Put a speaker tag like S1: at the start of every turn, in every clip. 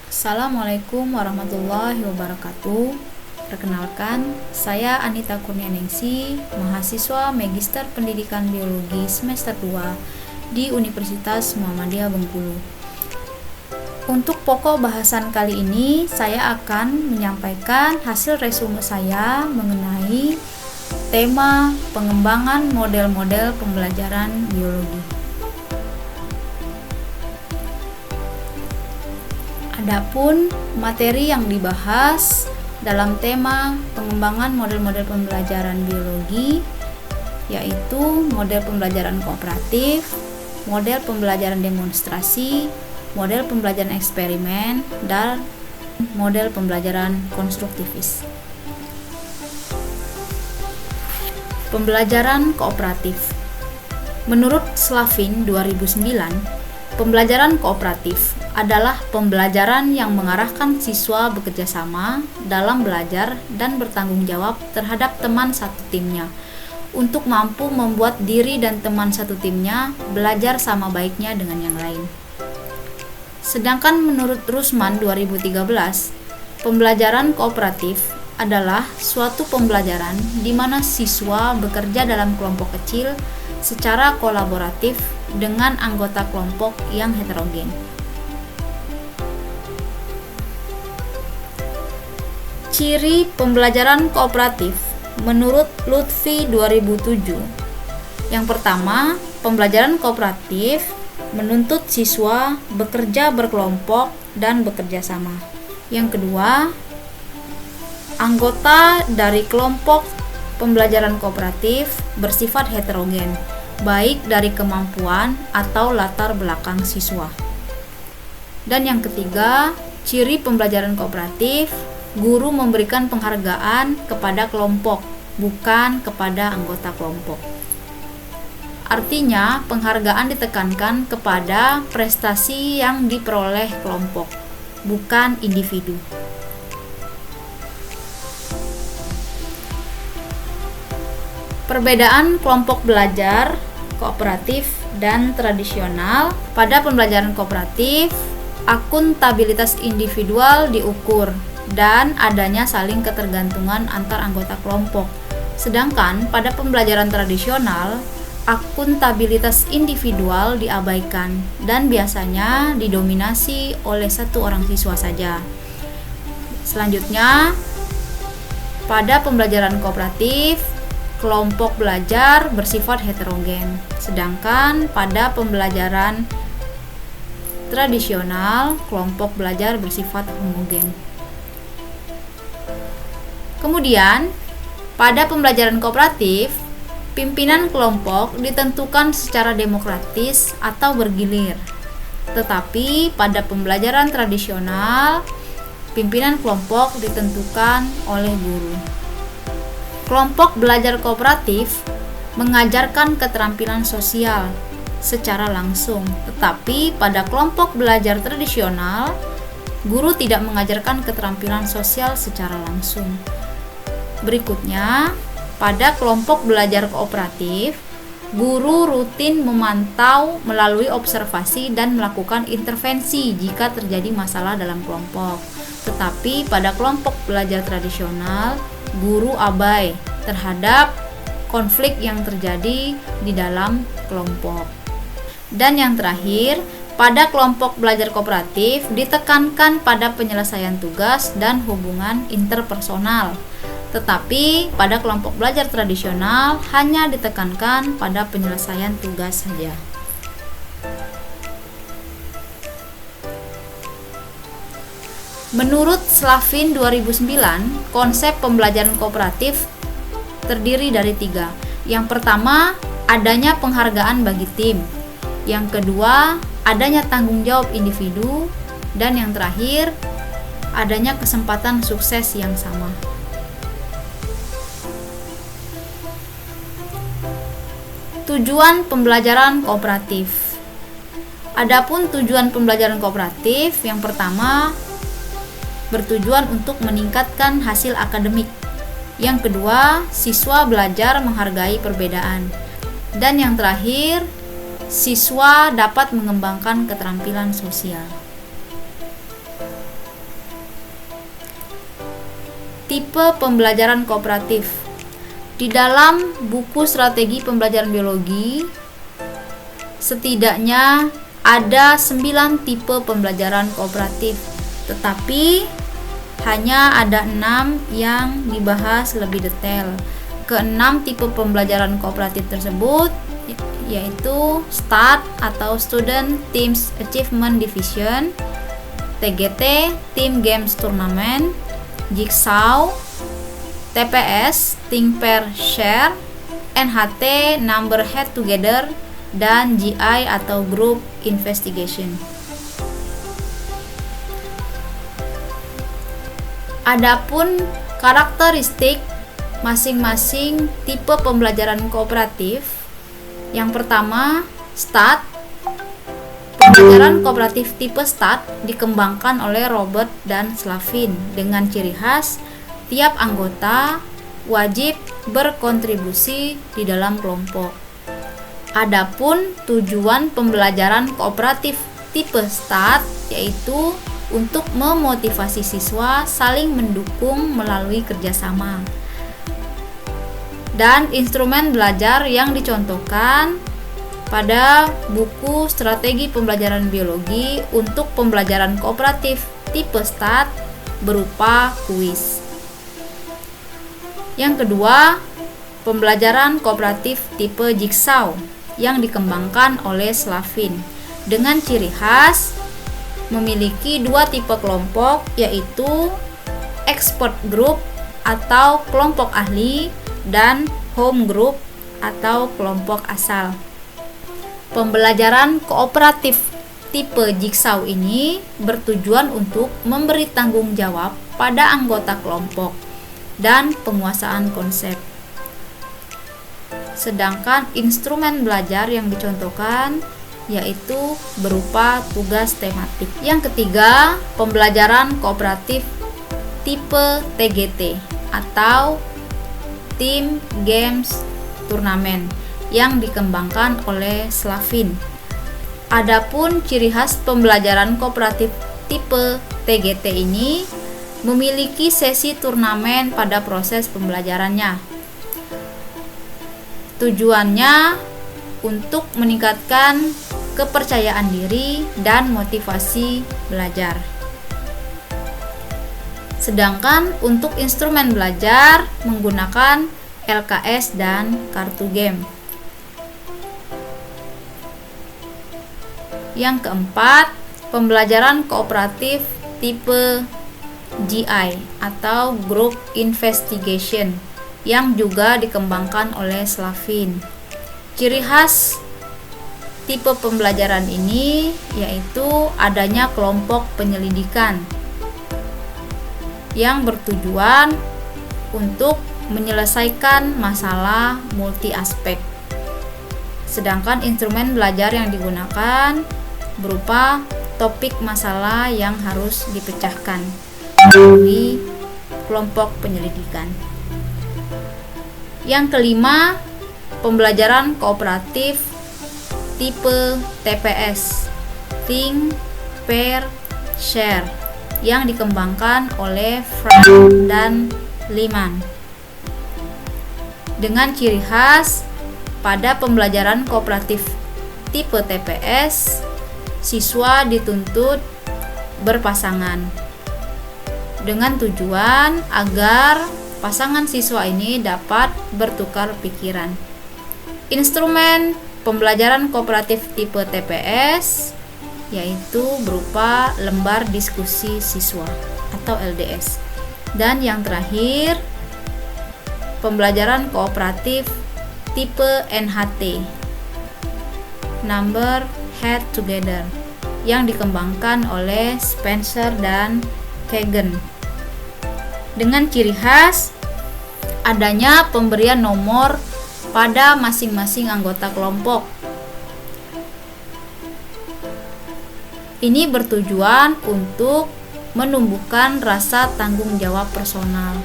S1: Assalamualaikum warahmatullahi wabarakatuh. Perkenalkan, saya Anita Kurnianingsi, mahasiswa Magister Pendidikan Biologi semester 2 di Universitas Muhammadiyah Bengkulu. Untuk pokok bahasan kali ini, saya akan menyampaikan hasil resume saya mengenai tema pengembangan model-model pembelajaran biologi. Adapun materi yang dibahas dalam tema pengembangan model-model pembelajaran biologi yaitu model pembelajaran kooperatif, model pembelajaran demonstrasi, model pembelajaran eksperimen, dan model pembelajaran konstruktivis. Pembelajaran kooperatif. Menurut Slavin 2009, pembelajaran kooperatif adalah pembelajaran yang mengarahkan siswa bekerja sama dalam belajar dan bertanggung jawab terhadap teman satu timnya untuk mampu membuat diri dan teman satu timnya belajar sama baiknya dengan yang lain. Sedangkan menurut Rusman 2013, pembelajaran kooperatif adalah suatu pembelajaran di mana siswa bekerja dalam kelompok kecil secara kolaboratif dengan anggota kelompok yang heterogen. Ciri pembelajaran kooperatif menurut Lutfi 2007. Yang pertama, pembelajaran kooperatif menuntut siswa bekerja berkelompok dan bekerja sama. Yang kedua, anggota dari kelompok pembelajaran kooperatif bersifat heterogen, baik dari kemampuan atau latar belakang siswa. Dan yang ketiga, ciri pembelajaran kooperatif, guru memberikan penghargaan kepada kelompok, bukan kepada anggota kelompok. Artinya, penghargaan ditekankan kepada prestasi yang diperoleh kelompok, bukan individu. Perbedaan kelompok belajar kooperatif dan tradisional. Pada pembelajaran kooperatif, akuntabilitas individual diukur dan adanya saling ketergantungan antar anggota kelompok. Sedangkan pada pembelajaran tradisional, akuntabilitas individual diabaikan dan biasanya didominasi oleh satu orang siswa saja. Selanjutnya, pada pembelajaran kooperatif, kelompok belajar bersifat heterogen. Sedangkan pada pembelajaran tradisional, kelompok belajar bersifat homogen. Kemudian, pada pembelajaran kooperatif, pimpinan kelompok ditentukan secara demokratis atau bergilir. Tetapi pada pembelajaran tradisional, pimpinan kelompok ditentukan oleh guru. Kelompok belajar kooperatif mengajarkan keterampilan sosial secara langsung, tetapi pada kelompok belajar tradisional, guru tidak mengajarkan keterampilan sosial secara langsung. Berikutnya, pada kelompok belajar kooperatif, guru rutin memantau melalui observasi dan melakukan intervensi jika terjadi masalah dalam kelompok. Tetapi pada kelompok belajar tradisional, guru abai terhadap konflik yang terjadi di dalam kelompok. Dan yang terakhir, pada kelompok belajar kooperatif ditekankan pada penyelesaian tugas dan hubungan interpersonal. Tetapi pada kelompok belajar tradisional hanya ditekankan pada penyelesaian tugas saja. Menurut Slavin 2009, konsep pembelajaran kooperatif terdiri dari 3. Yang pertama, adanya penghargaan bagi tim. Yang kedua, adanya tanggung jawab individu. Dan yang terakhir, adanya kesempatan sukses yang sama. Tujuan pembelajaran kooperatif. Adapun tujuan pembelajaran kooperatif, yang pertama, bertujuan untuk meningkatkan hasil akademik. Yang kedua, siswa belajar menghargai perbedaan. Dan yang terakhir, siswa dapat mengembangkan keterampilan sosial. Tipe pembelajaran kooperatif. Di dalam buku strategi pembelajaran biologi, setidaknya ada 9 tipe pembelajaran kooperatif, tetapi hanya ada 6 yang dibahas lebih detail. Keenam tipe pembelajaran kooperatif tersebut yaitu STAT atau Student Teams Achievement Division, TGT Team Games Tournament, Jigsaw, TPS Think Pair Share, NHT Number Head Together, dan GI atau Group Investigation. Adapun karakteristik masing-masing tipe pembelajaran kooperatif. Yang pertama, STAT. Pembelajaran kooperatif tipe STAT dikembangkan oleh Robert dan Slavin dengan ciri khas tiap anggota wajib berkontribusi di dalam kelompok. Adapun tujuan pembelajaran kooperatif tipe STAT yaitu untuk memotivasi siswa saling mendukung melalui kerjasama. Dan instrumen belajar yang dicontohkan pada buku strategi pembelajaran biologi untuk pembelajaran kooperatif tipe STAT berupa kuis. Yang kedua, pembelajaran kooperatif tipe Jigsaw yang dikembangkan oleh Slavin dengan ciri khas memiliki 2 tipe kelompok, yaitu expert group atau kelompok ahli dan home group atau kelompok asal. Pembelajaran kooperatif tipe Jigsaw ini bertujuan untuk memberi tanggung jawab pada anggota kelompok dan penguasaan konsep. Sedangkan instrumen belajar yang dicontohkan yaitu berupa tugas tematik. Yang ketiga, pembelajaran kooperatif tipe TGT atau Team Games Tournament yang dikembangkan oleh Slavin. Adapun ciri khas pembelajaran kooperatif tipe TGT ini memiliki sesi turnamen pada proses pembelajarannya. Tujuannya untuk meningkatkan kepercayaan diri dan motivasi belajar. Sedangkan untuk instrumen belajar menggunakan LKS dan kartu game. Yang keempat, pembelajaran kooperatif tipe GI atau Group Investigation yang juga dikembangkan oleh Slavin. Ciri khas tipe pembelajaran ini yaitu adanya kelompok penyelidikan yang bertujuan untuk menyelesaikan masalah multi aspek. Sedangkan instrumen belajar yang digunakan berupa topik masalah yang harus dipecahkan melalui kelompok penyelidikan. Yang kelima, pembelajaran kooperatif tipe TPS, Think, Pair, Share yang dikembangkan oleh Frank dan Lyman. Dengan ciri khas pada pembelajaran kooperatif tipe TPS, siswa dituntut berpasangan dengan tujuan agar pasangan siswa ini dapat bertukar pikiran. Instrumen pembelajaran kooperatif tipe TPS yaitu berupa lembar diskusi siswa atau LDS. Dan yang terakhir, pembelajaran kooperatif tipe NHT, Number Head Together, yang dikembangkan oleh Spencer dan Kagan. Dengan ciri khas adanya pemberian nomor pada masing-masing anggota kelompok. Ini bertujuan untuk menumbuhkan rasa tanggung jawab personal.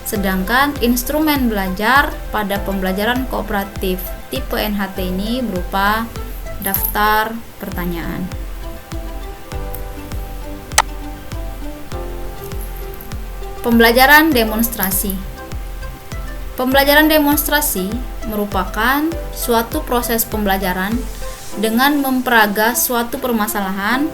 S1: Sedangkan instrumen belajar pada pembelajaran kooperatif tipe NHT ini berupa daftar pertanyaan. Pembelajaran demonstrasi. Pembelajaran demonstrasi merupakan suatu proses pembelajaran dengan memperagas suatu permasalahan,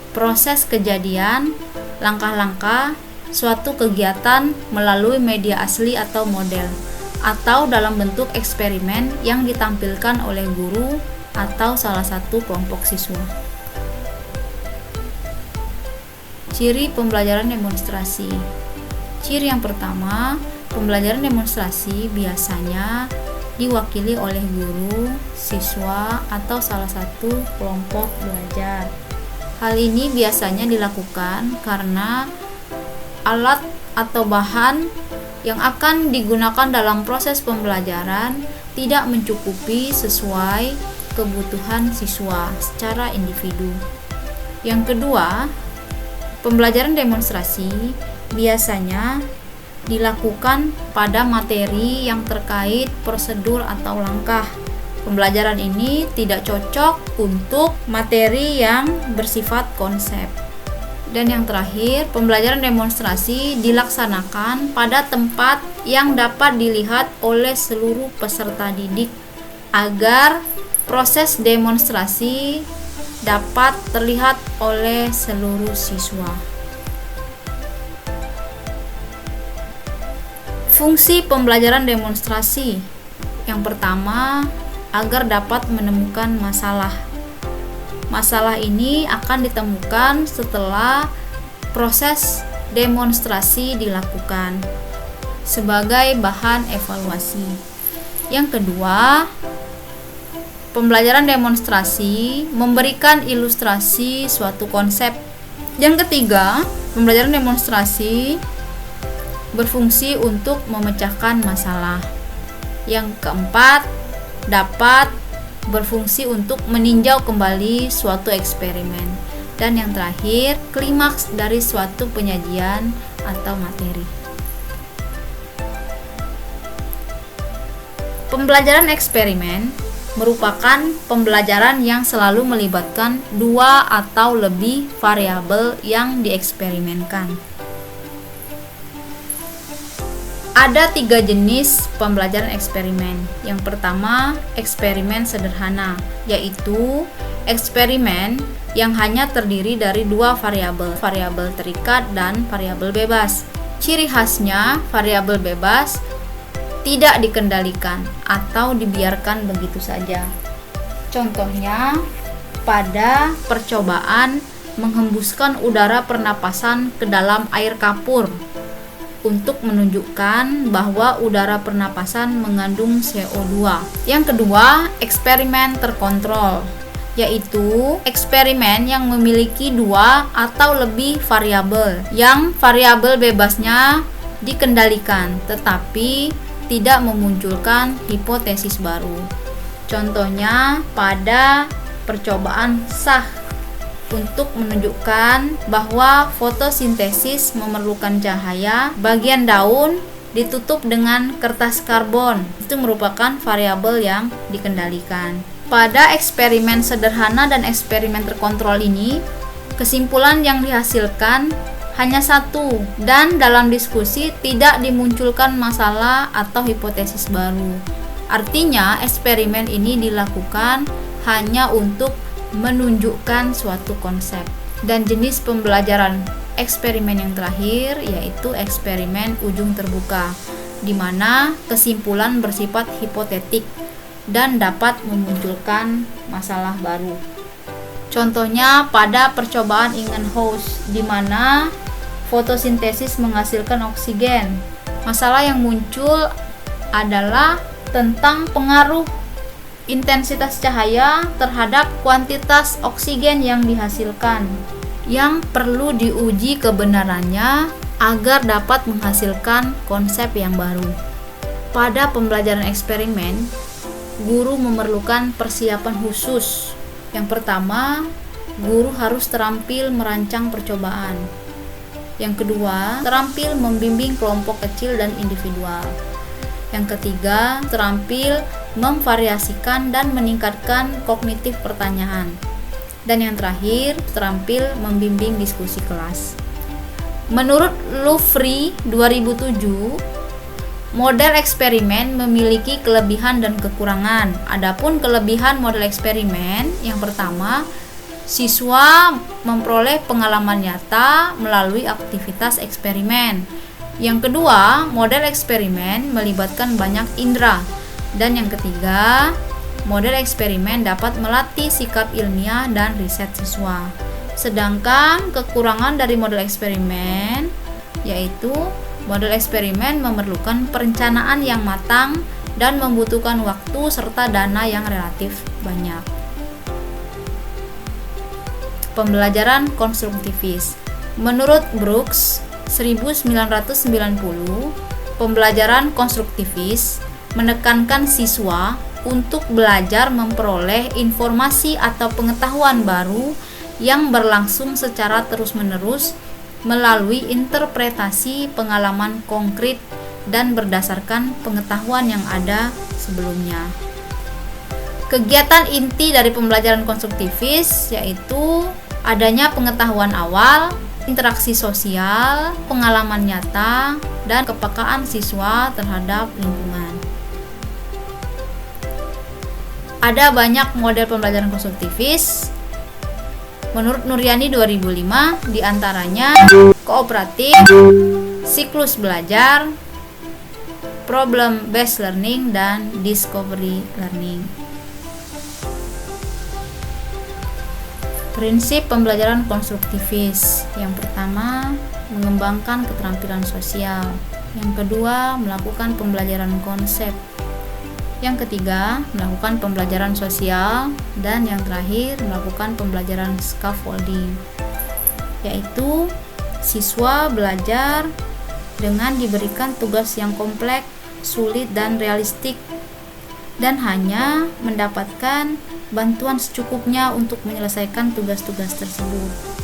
S1: proses kejadian, langkah-langkah, suatu kegiatan melalui media asli atau model, atau dalam bentuk eksperimen yang ditampilkan oleh guru atau salah satu kelompok siswa. Ciri pembelajaran demonstrasi. Ciri yang pertama, pembelajaran demonstrasi biasanya diwakili oleh guru, siswa, atau salah satu kelompok belajar. Hal ini biasanya dilakukan karena alat atau bahan yang akan digunakan dalam proses pembelajaran tidak mencukupi sesuai kebutuhan siswa secara individu. Yang kedua, pembelajaran demonstrasi biasanya dilakukan pada materi yang terkait prosedur atau langkah. Pembelajaran ini tidak cocok untuk materi yang bersifat konsep. Dan yang terakhir, pembelajaran demonstrasi dilaksanakan pada tempat yang dapat dilihat oleh seluruh peserta didik agar proses demonstrasi dapat terlihat oleh seluruh siswa. Fungsi pembelajaran demonstrasi. Yang pertama, agar dapat menemukan masalah. Masalah ini akan ditemukan setelah proses demonstrasi dilakukan sebagai bahan evaluasi. Yang kedua, pembelajaran demonstrasi memberikan ilustrasi suatu konsep. Yang ketiga, pembelajaran demonstrasi berfungsi untuk memecahkan masalah. Yang keempat, dapat berfungsi untuk meninjau kembali suatu eksperimen. Dan yang terakhir, klimaks dari suatu penyajian atau materi. Pembelajaran eksperimen merupakan pembelajaran yang selalu melibatkan dua atau lebih variabel yang dieksperimenkan. Ada 3 jenis pembelajaran eksperimen. Yang pertama, eksperimen sederhana, yaitu eksperimen yang hanya terdiri dari 2 variabel, variabel terikat dan variabel bebas. Ciri khasnya, variabel bebas tidak dikendalikan atau dibiarkan begitu saja. Contohnya, pada percobaan menghembuskan udara pernapasan ke dalam air kapur untuk menunjukkan bahwa udara pernapasan mengandung CO2. Yang kedua, eksperimen terkontrol, yaitu eksperimen yang memiliki 2 atau lebih variabel, yang variabel bebasnya dikendalikan tetapi tidak memunculkan hipotesis baru. Contohnya pada percobaan SAH untuk menunjukkan bahwa fotosintesis memerlukan cahaya, bagian daun ditutup dengan kertas karbon. Itu merupakan variabel yang dikendalikan. Pada eksperimen sederhana dan eksperimen terkontrol ini, kesimpulan yang dihasilkan hanya satu, dan dalam diskusi tidak dimunculkan masalah atau hipotesis baru. Artinya, eksperimen ini dilakukan hanya untuk menunjukkan suatu konsep. Dan jenis pembelajaran eksperimen yang terakhir yaitu eksperimen ujung terbuka, di mana kesimpulan bersifat hipotetik dan dapat memunculkan masalah baru. Contohnya pada percobaan Ingenhousz, di mana fotosintesis menghasilkan oksigen. Masalah yang muncul adalah tentang pengaruh intensitas cahaya terhadap kuantitas oksigen yang dihasilkan, yang perlu diuji kebenarannya agar dapat menghasilkan konsep yang baru. Pada pembelajaran eksperimen, guru memerlukan persiapan khusus. Yang pertama, guru harus terampil merancang percobaan. Yang kedua, terampil membimbing kelompok kecil dan individual. Yang ketiga, terampil memvariasikan dan meningkatkan kognitif pertanyaan. Dan yang terakhir, terampil membimbing diskusi kelas. Menurut Louvre 2007, model eksperimen memiliki kelebihan dan kekurangan. Adapun kelebihan model eksperimen, yang pertama, siswa memperoleh pengalaman nyata melalui aktivitas eksperimen. Yang kedua, model eksperimen melibatkan banyak indera. Dan yang ketiga, model eksperimen dapat melatih sikap ilmiah dan riset siswa. Sedangkan kekurangan dari model eksperimen yaitu model eksperimen memerlukan perencanaan yang matang dan membutuhkan waktu serta dana yang relatif banyak. Pembelajaran konstruktivis. Menurut Brooks 1990, pembelajaran konstruktivis menekankan siswa untuk belajar memperoleh informasi atau pengetahuan baru yang berlangsung secara terus-menerus melalui interpretasi pengalaman konkret dan berdasarkan pengetahuan yang ada sebelumnya. Kegiatan inti dari pembelajaran konstruktivis yaitu adanya pengetahuan awal, interaksi sosial, pengalaman nyata, dan kepekaan siswa terhadap lingkungan. Ada banyak model pembelajaran konstruktivis. Menurut Nuryani 2005, diantaranya kooperatif, siklus belajar, problem based learning, dan discovery learning. Prinsip pembelajaran konstruktivis. Yang pertama, mengembangkan keterampilan sosial. Yang kedua, melakukan pembelajaran konsep. Yang ketiga, melakukan pembelajaran sosial, dan yang terakhir, melakukan pembelajaran scaffolding, yaitu siswa belajar dengan diberikan tugas yang kompleks, sulit, dan realistik, dan hanya mendapatkan bantuan secukupnya untuk menyelesaikan tugas-tugas tersebut.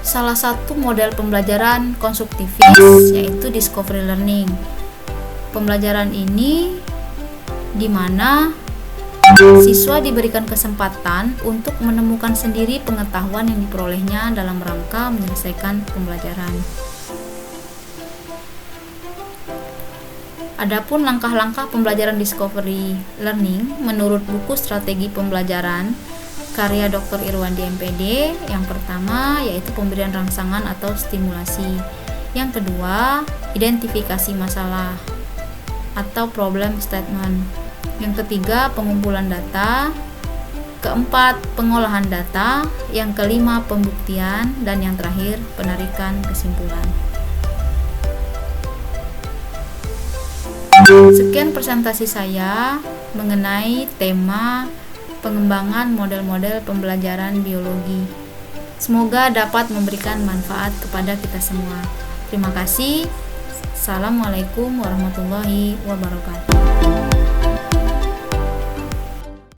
S1: Salah satu model pembelajaran konstruktivis yaitu discovery learning. Pembelajaran ini di mana siswa diberikan kesempatan untuk menemukan sendiri pengetahuan yang diperolehnya dalam rangka menyelesaikan pembelajaran. Adapun langkah-langkah pembelajaran discovery learning menurut buku Strategi Pembelajaran karya Dr. Irwandi MPD, yang pertama yaitu pemberian rangsangan atau stimulasi. Yang kedua, identifikasi masalah atau problem statement. Yang ketiga, pengumpulan data. Keempat, pengolahan data. Yang kelima, pembuktian. Dan yang terakhir, penarikan kesimpulan. Sekian presentasi saya mengenai tema pengembangan model-model pembelajaran biologi. Semoga dapat memberikan manfaat kepada kita semua. Terima kasih. Assalamualaikum warahmatullahi wabarakatuh.